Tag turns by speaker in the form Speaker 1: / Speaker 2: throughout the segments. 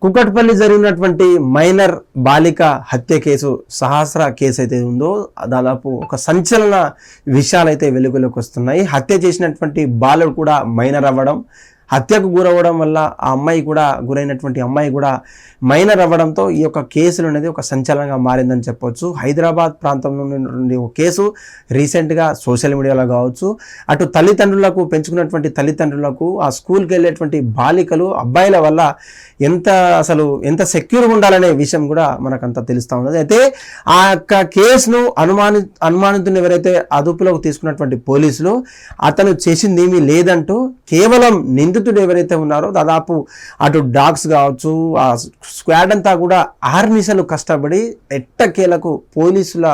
Speaker 1: కుకట్పల్లి జరిగినటువంటి మైనర్ బాలిక హత్య కేసు సహస్ర కేసు అయితే ఉందో దాదాపు ఒక సంచలన విషయాలైతే వెలుగులోకి వస్తున్నాయి. హత్య చేసినటువంటి బాలుడు కూడా మైనర్ అవ్వడం, హత్యకు గురవ్వడం వల్ల ఆ అమ్మాయి కూడా గురైనటువంటి అమ్మాయి కూడా మైనర్ అవ్వడంతో ఈ యొక్క కేసులు అనేది ఒక సంచలనంగా మారిందని చెప్పొచ్చు. హైదరాబాద్ ప్రాంతంలో నుండి ఒక కేసు రీసెంట్గా సోషల్ మీడియాలో కావచ్చు, అటు తల్లిదండ్రులకు పెంచుకున్నటువంటి తల్లిదండ్రులకు ఆ స్కూల్కి వెళ్ళేటువంటి బాలికలు అబ్బాయిల వల్ల ఎంత సెక్యూర్గా ఉండాలనే విషయం కూడా మనకంతా తెలుస్తూ ఉన్నది. అయితే ఆ యొక్క కేసును అనుమానితుని ఎవరైతే అదుపులోకి తీసుకున్నటువంటి పోలీసులు అతను చేసింది ఏమీ లేదంటూ కేవలం నిందితుడు ఎవరైతే ఉన్నారో దాదాపు అటు డాగ్స్ కావచ్చు ఆ స్క్వాడ్ అంతా కూడా ఆర్నిసలు కష్టపడి ఎట్టకేలకు పోలీసుల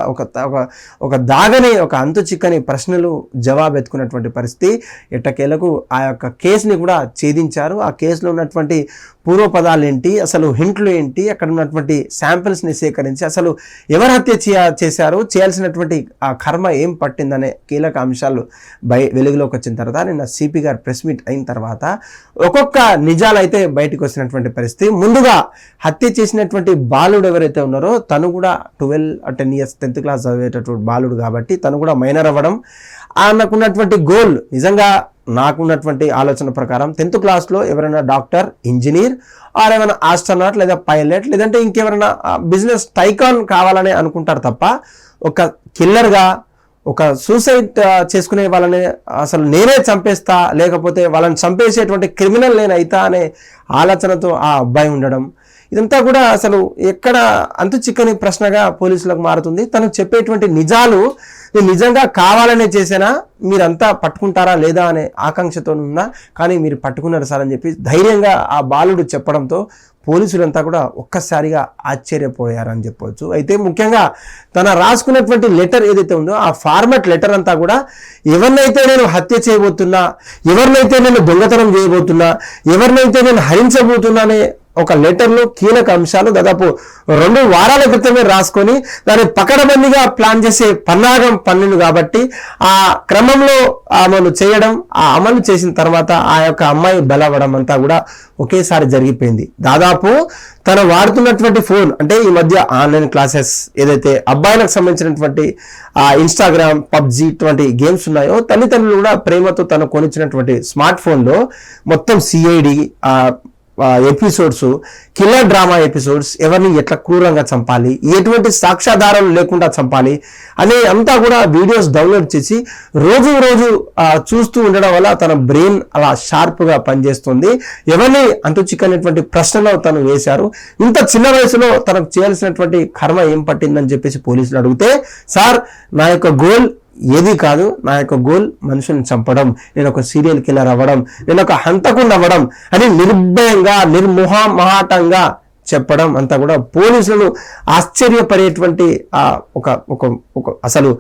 Speaker 1: ఒక దాగని ఒక అంతు చిక్కని ప్రశ్నలు జవాబు ఎత్తుకున్నటువంటి పరిస్థితి. ఎట్టకేలకు ఆ యొక్క కేసుని కూడా ఛేదించారు. ఆ కేసులో ఉన్నటువంటి పూర్వపదాలు ఏంటి, అసలు హింట్లు ఏంటి, అక్కడ ఉన్నటువంటి శాంపిల్స్ని సేకరించి అసలు ఎవరు హత్య చేశారు, చేయాల్సినటువంటి ఆ కర్మ ఏం పట్టిందనే కీలక అంశాలు వెలుగులోకి వచ్చిన తర్వాత నిన్న సిపి గారు ప్రెస్ మీట్ అయిన తర్వాత ఒక్కొక్క నిజాలు అయితే బయటకు వచ్చినటువంటి పరిస్థితి. ముందుగా హత్య చేసినటువంటి బాలుడు ఎవరైతే ఉన్నారో తను కూడా 10 years 10th class చదివేటటువంటి బాలుడు కాబట్టి తను కూడా మైనర్ అవ్వడం, ఆయనకున్నటువంటి గోల్ నిజంగా నాకున్నటువంటి ఆలోచన ప్రకారం 10th classలో ఎవరైనా డాక్టర్, ఇంజనీర్ ఆర్ ఏమైనా ఆస్ట్రోనాట్ లేదా పైలట్ లేదంటే ఇంకెవరైనా బిజినెస్ టైకాన్ కావాలని అనుకుంటారు తప్ప ఒక కిల్లర్గా ఒక సూసైడ్ చేసుకునే వాళ్ళని అసలు నేనే చంపేస్తా లేకపోతే వాళ్ళని చంపేసేటువంటి క్రిమినల్ నేనైతా అనే ఆలోచనతో ఆ అబ్బాయి ఉండడం, ఇదంతా కూడా అసలు ఎక్కడ అంతు చిక్కని ప్రశ్నగా పోలీసులకు మారుతుంది. తను చెప్పేటువంటి నిజాలు నేను నిజంగా కావాలనే చేసినా మీరంతా పట్టుకుంటారా లేదా అనే ఆకాంక్షతో ఉన్నా కానీ మీరు పట్టుకున్నారు సార్ అని చెప్పి ధైర్యంగా ఆ బాలుడు చెప్పడంతో పోలీసులంతా కూడా ఒక్కసారిగా ఆశ్చర్యపోయారని చెప్పవచ్చు. అయితే ముఖ్యంగా తన రాసుకున్నటువంటి లెటర్ ఏదైతే ఉందో ఆ ఫార్మాట్ లెటర్ అంతా కూడా ఎవరినైతే నేను హత్య చేయబోతున్నా, ఎవరినైతే నేను దొంగతనం చేయబోతున్నా, ఎవరినైతే నేను హరించబోతున్నా అనే ఒక లెటర్లో కీలక అంశాలు దాదాపు 2 వారాల క్రితమే రాసుకొని దాన్ని పకడబందీగా ప్లాన్ చేసే పన్నాగం పన్నును కాబట్టి ఆ క్రమంలో అమలు చేయడం, ఆ అమలు చేసిన తర్వాత ఆ యొక్క అమ్మాయి బలవడం అంతా కూడా ఒకేసారి జరిగిపోయింది. దాదాపు తను వాడుతున్నటువంటి ఫోన్ అంటే ఈ మధ్య ఆన్లైన్ క్లాసెస్ ఏదైతే అబ్బాయిలకు సంబంధించినటువంటి ఇన్స్టాగ్రామ్, పబ్జీ ఇటువంటి గేమ్స్ ఉన్నాయో తల్లిదండ్రులు కూడా ప్రేమతో తను కొనిచ్చినటువంటి స్మార్ట్ ఫోన్లో మొత్తం CID episodes, killer drama episodes, ఎవరిని ఎట్లా క్రూరంగా చంపాలి, ఎటువంటి సాక్ష్యాధారాలు లేకుండా చంపాలి అనే అంతా కూడా వీడియోస్ డౌన్లోడ్ చేసి రోజు చూస్తూ ఉండడం వల్ల తన బ్రెయిన్ అలా షార్ప్గా పనిచేస్తుంది. ఎవరిని అంతు చిక్కనటువంటి ప్రశ్నలో తను వేశారు. ఇంత చిన్న వయసులో తనకు చేయాల్సినటువంటి కర్మ ఏం పట్టిందని చెప్పేసి పోలీసులు అడిగితే, సార్ నా యొక్క గోల్ ఏది కాదు, నా యొక్క గోల్ మనుషుల్ని చంపడం, నేను ఒక సీరియల్ కిల్లర్ అవ్వడం, నేను ఒక హంతకుండా అవ్వడం అని నిర్భయంగా నిర్మోహమాటంగా చెప్పడం అంతా కూడా పోలీసులను ఆశ్చర్యపడేటువంటి అసలు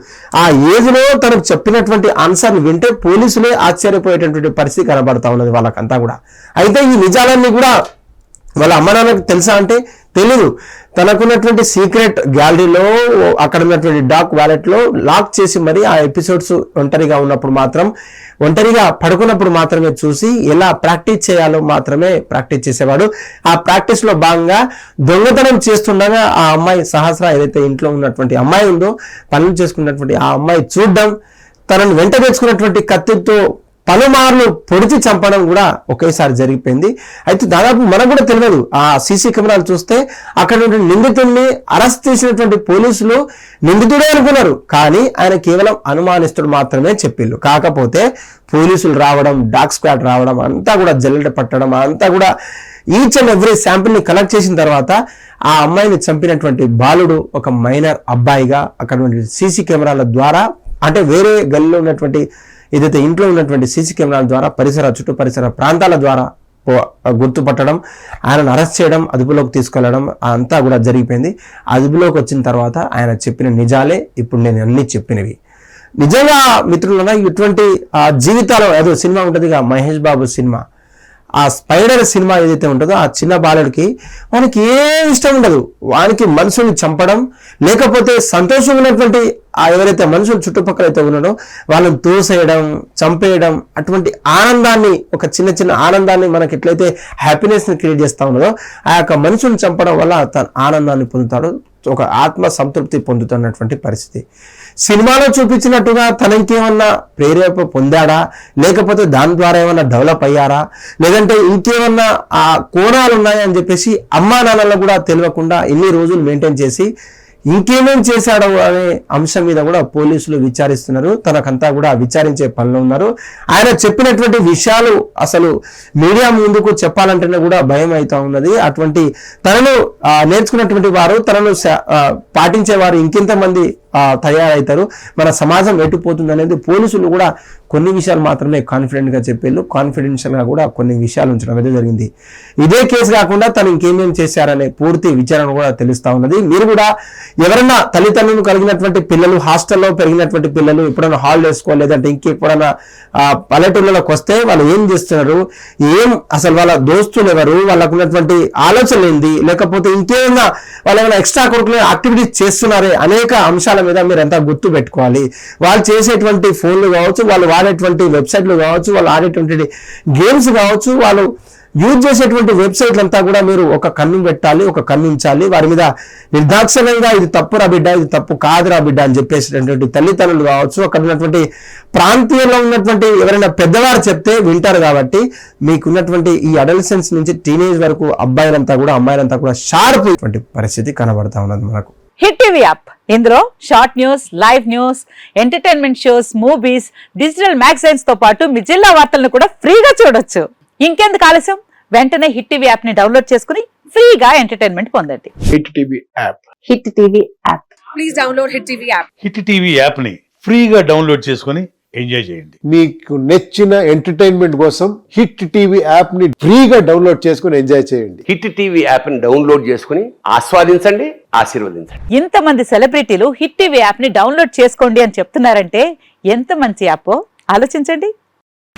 Speaker 1: ఆ ఏజ్లో తనకు చెప్పినటువంటి ఆన్సర్లు వింటే పోలీసులే ఆశ్చర్యపోయేటటువంటి పరిస్థితి కనబడతా ఉన్నది వాళ్ళకంతా కూడా. అయితే ఈ నిజాలన్నీ కూడా వాళ్ళ అమ్మ నాన్నకు తెలుసా అంటే తెలీదు. తనకున్నటువంటి సీక్రెట్ గ్యాలరీలో అక్కడ ఉన్నటువంటి డాక్ వ్యాలెట్లో లాక్ చేసి మరి ఆ ఎపిసోడ్స్ ఒంటరిగా పడుకున్నప్పుడు మాత్రమే చూసి ఎలా ప్రాక్టీస్ చేయాలో మాత్రమే ప్రాక్టీస్ చేసేవాడు. ఆ ప్రాక్టీస్లో భాగంగా దొంగతనం చేస్తుండగా ఆ అమ్మాయి సహస్ర ఏదైతే ఇంట్లో ఉన్నటువంటి అమ్మాయి ఉందో పనులు చేసుకున్నటువంటి ఆ అమ్మాయి చూడడం, తనను వెంట తెచ్చుకున్నటువంటి కత్తితో పలుమార్లు పొడిచి చంపడం కూడా ఒకేసారి జరిగిపోయింది. అయితే దాదాపు మనకు కూడా తెలియదు, ఆ సీసీ కెమెరాలు చూస్తే అక్కడ నిందితుడిని అరెస్ట్ చేసినటువంటి పోలీసులు నిందితుడే అనుకున్నారు, కానీ ఆయన కేవలం అనుమానిస్తుడు మాత్రమే చెప్పిళ్ళు. కాకపోతే పోలీసులు రావడం, డాగ్ స్క్వాడ్ రావడం అంతా కూడా జల్లెడ పట్టడం అంతా కూడా ఈచ్ అండ్ ఎవ్రీ శాంపిల్ని కలెక్ట్ చేసిన తర్వాత ఆ అమ్మాయిని చంపినటువంటి బాలుడు ఒక మైనర్ అబ్బాయిగా అక్కడ సీసీ కెమెరాల ద్వారా అంటే వేరే గల్లీలో ఉన్నటువంటి ఏదైతే ఇంట్లో ఉన్నటువంటి సీసీ కెమెరాల ద్వారా చుట్టూ పరిసర ప్రాంతాల ద్వారా గుర్తుపట్టడం, ఆయనను అరెస్ట్ చేయడం, అదుపులోకి తీసుకెళ్లడం అంతా కూడా జరిగిపోయింది. అదుపులోకి వచ్చిన తర్వాత ఆయన చెప్పిన నిజాలే ఇప్పుడు నేను అన్ని చెప్పినవి. నిజంగా మిత్రులన్నా ఇటువంటి జీవితాలు ఏదో సినిమా ఉంటుందిగా మహేష్ బాబు సినిమా, ఆ స్పైడర్ సినిమా ఏదైతే ఉంటుందో ఆ చిన్న బాలుడికి వానికి ఏం ఇష్టం ఉండదు, వానికి మనుషుల్ని చంపడం, లేకపోతే సంతోషంగా ఉన్నటువంటి ఆ ఎవరైతే మనుషులు చుట్టుపక్కల అయితే ఉన్నాడో వాళ్ళని తోసేయడం, చంపేయడం, అటువంటి ఆనందాన్ని, ఒక చిన్న చిన్న ఆనందాన్ని మనకి ఎట్లయితే హ్యాపీనెస్ని క్రియేట్ చేస్తూ ఉన్నదో ఆ యొక్క మనుషుల్ని చంపడం వల్ల తన ఆనందాన్ని పొందుతాడు, ఒక ఆత్మ సంతృప్తి పొందుతున్నటువంటి పరిస్థితి. సినిమాలో చూపించినట్టుగా తన ఇంకేమన్నా ప్రేరేపణ పొందాడా, లేకపోతే దాని ద్వారా ఏమన్నా డెవలప్ అయ్యారా, లేదంటే ఇంకేమన్నా ఆ కోణాలు ఉన్నాయా అని చెప్పేసి అమ్మా నాన్నలు కూడా తెలియకుండా ఇన్ని రోజులు మెయింటైన్ చేసి ఇంకేమేం చేశాడో అనే అంశం మీద కూడా పోలీసులు విచారిస్తున్నారు. తనకంతా కూడా విచారించే పనిలో ఉన్నారు. ఆయన చెప్పినటువంటి విషయాలు అసలు మీడియా ముందుకు చెప్పాలంటేనే కూడా భయం అవుతా ఉన్నది. అటువంటి తనను నేర్చుకున్నటువంటి వారు, తనను పాటించేవారు ఇంకెంతమంది తయారవుతారు, మన సమాజం ఎటుపోతుంది అనేది పోలీసులు కూడా కొన్ని విషయాలు మాత్రమే కాన్ఫిడెంట్గా చెప్పేళ్ళు, కాన్ఫిడెన్షియల్గా కూడా కొన్ని విషయాలు ఉంచడం అయితే జరిగింది. ఇదే కేసు కాకుండా తను ఇంకేమేం చేశారనే పూర్తి విచారణ కూడా తెలుస్తూ ఉన్నది. మీరు కూడా ఎవరైనా తల్లిదండ్రులు కలిగినటువంటి పిల్లలు, హాస్టల్లో పెరిగినటువంటి పిల్లలు ఎప్పుడైనా హాలిడేస్కో లేదంటే ఇంకెప్పుడైనా పల్లెటూళ్ళలోకి వస్తే వాళ్ళు ఏం చేస్తున్నారు, అసలు వాళ్ళ దోస్తులు ఎవరు, వాళ్ళకు ఉన్నటువంటి ఆలోచనలు ఏంది, లేకపోతే ఇంకేమైనా వాళ్ళు ఏమైనా ఎక్స్ట్రా కరిక్యులర్ యాక్టివిటీస్ చేస్తున్నారే అనేక అంశాల మీద మీరు ఎంత గుర్తు పెట్టుకోవాలి. వాళ్ళు చేసేటువంటి ఫోన్లు కావచ్చు, వాళ్ళు వాడేటువంటి వెబ్సైట్లు కావచ్చు, వాళ్ళు ఆడేటువంటి గేమ్స్ కావచ్చు, వాళ్ళు యూజ్ చేసేటువంటి వెబ్సైట్లు అంతా కూడా మీరు ఒక కన్ను పెట్టాలి, ఒక కన్ను ఉంచాలి. వారి మీద నిర్దాక్షిణ్యంగా ఇది తప్పురా బిడ్డ, ఇది తప్పు కాదురా బిడ్డ అని చెప్పేసినటువంటి తల్లిదండ్రులు కావచ్చు, అక్కడ ఉన్నటువంటి ప్రాంతీయంలో ఉన్నటువంటి ఎవరైనా పెద్దవారు చెప్తే వింటారు. కాబట్టి మీకున్నటువంటి ఈ అడల్సెన్స్ నుంచి టీనేజ్ వరకు అబ్బాయిలంతా కూడా అమ్మాయిలంతా కూడా షార్ప్ పరిస్థితి కనబడతా ఉన్నది మనకు.
Speaker 2: హిట్ టీవీ యాప్, ఇందులో short news, live news, entertainment shows, movies, digital magazines తో పాటు మీ జిల్లా వార్తలను కూడా ఫ్రీగా చూడొచ్చు. ఇంకెందుకు ఆలస్యం, వెంటనే హిట్ టీవీ యాప్ ని డౌన్లోడ్ చేసుకుని ఫ్రీగా ఎంటర్టైన్మెంట్ పొందండి.
Speaker 3: Hit TV app,
Speaker 2: hit TV app,
Speaker 4: please download hit TV app.
Speaker 5: Hit TV app ని ఫ్రీగా డౌన్లోడ్ చేసుకుని ఎంజాయ్ చేయండి.
Speaker 3: మీకు నచ్చిన ఎంటర్టైన్మెంట్ కోసం హిట్ టీవీ యాప్ ని ఫ్రీగా డౌన్లోడ్ చేసుకుని ఎంజాయ్ చేయండి.
Speaker 6: హిట్ టీవీ యాప్ ని డౌన్లోడ్ చేసుకుని ఆస్వాదించండి, ఆశీర్వదించండి.
Speaker 2: ఇంతమంది సెలబ్రిటీలు హిట్ టీవీ యాప్ ని డౌన్లోడ్ చేసుకోండి అని చెప్తున్నారంటే ఎంత మంచి యాప్ ఆలోచించండి.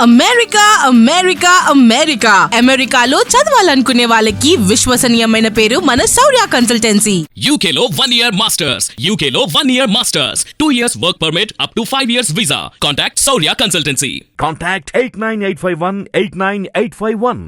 Speaker 7: అమెరికా అమెరికా అమెరికా అమెరికాలో చదవాలనుకునే వాళ్ళకి విశ్వసనీయమైన పేరు మన శౌర్య కన్సల్టెన్సీ.
Speaker 8: UK లో 1 year masters, UK లో 1 year masters, 2 years work permit up to 5 years visa. Contact Saurya Consultancy.
Speaker 9: Contact 89851 89851.